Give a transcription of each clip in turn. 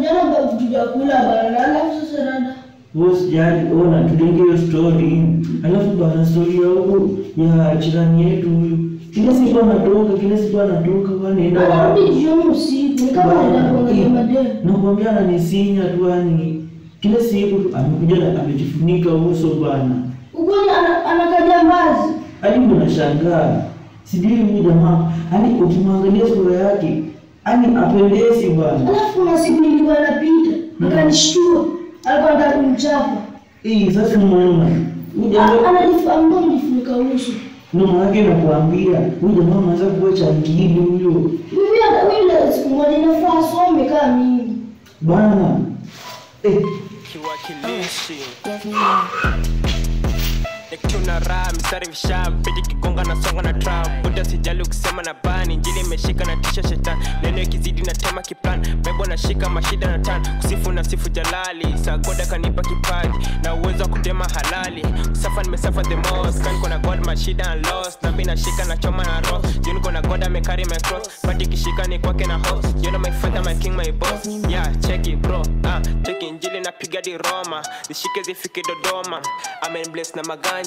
Jana bakuja kula bana alafu sasa rada. Boss jali ona tudenge hiyo story. Alafu bana story yao ya jirani yetu huyu. Kila siku anatoka wanaenda wapi? Anarudi jioni usiku kama anaenda kuangalia madeni. Nakwambia ananisinya tu yani. Kila siku amekuja na amejifunika uso bwana. Ukwani anakaja mazi. Hadi unashangaa. Sijui huyu jamaa, yani ukimwangalia sura yake, yani apendezi bwana. Alafu kuna siku nilikuwa napita, akanishtua. Alikuwa anataka kumchapa. Sasa ni mwana. Anajifunika uso. Ndio maana nakuambia, huyu jamaa anaanza kuwa changili huyo. Mimi siku moja nafaa asome kama mimi. Bana. Kiwakilishi. Tuna ram, mstari visham, peji kigonga na songa na tram. Buda sijali ukisema na bani, njili imeshika na tisha shetan. Neno ikizidi na tema kiplan, bebo na shika mashida na tan. Kusifu na sifu jalali, saa goda kanipa kipaji na uwezo wa kutema halali. Kusafa nimesafa the most, kani kona god mashida and lost. Nabi na shika na choma na roast, juni kona goda mekari my cross. Pati kishika ni kwake na host, you know my father, my king, my boss. Yeah, check it bro, check it, njili na piga di Roma. Nishike zifike Dodoma, amen bless na maganji.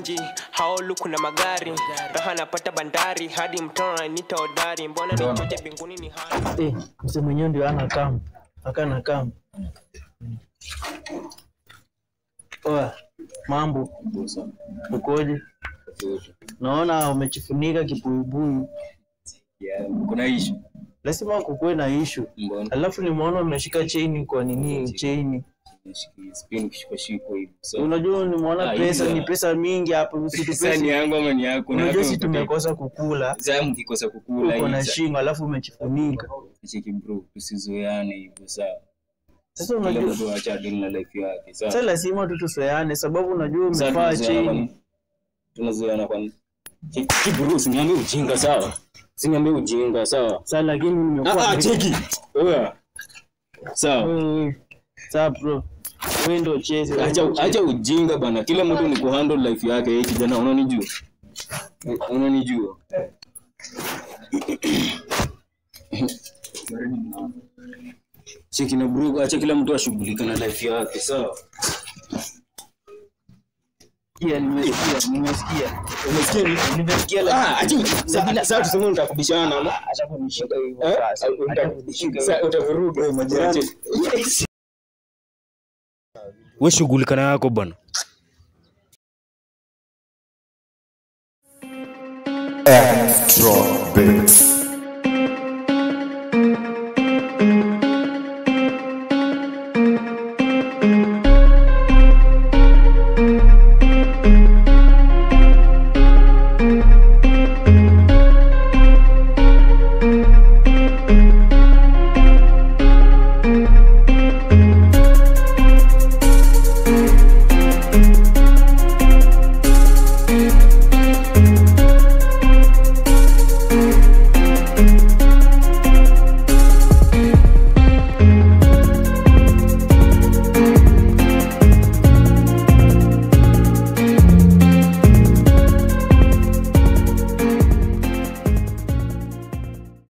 Haolu kuna magari, raha napata bandari. Hadi mtono ananiita hodari, mbona nitoje mbinguni ni hali. Mse mwenyewe ndio anakam. Akana kam. Oa, mambo. Ukoje? Naona umechifunika kibuibui. Kuna issue. Lazima kukuwe na issue. Alafu nimeona umeshika chain kwa nini chain? Spin kishiko hivi. So unajua nimeona pesa ni pesa mingi hapo usitupesa ni yangu ama ni yako. Unajua si tumekosa kukula. Sasa mkikosa kukula hivi. Kuna shingo alafu umechifunika. Cheki bro, tusizoeane hivyo sawa. Sasa unajua mtu acha deal na life yake sawa. Sasa lazima tutusoeane sababu unajua umefaa chain. Tunazoeana kwa cheki bro, usiniambie ujinga sawa. Usiniambie ujinga sawa. Sasa lakini nimekuwa cheki. Oya. Sawa. Sawa bro. Wewe ndio cheze. Acha ujinga bana. Kila mtu ni kuhandle life yake. Yeye kijana unanijua. Unanijua. Cheki na bro, acha kila mtu ashughulika na life yake, sawa? Nimesikia. Nimesikia. Acha sasa tuseme nitakubishana ama acha kunishika hivyo sasa. Sasa utavuruga majirani. Wewe shughulika na yako bwana. Extra bits.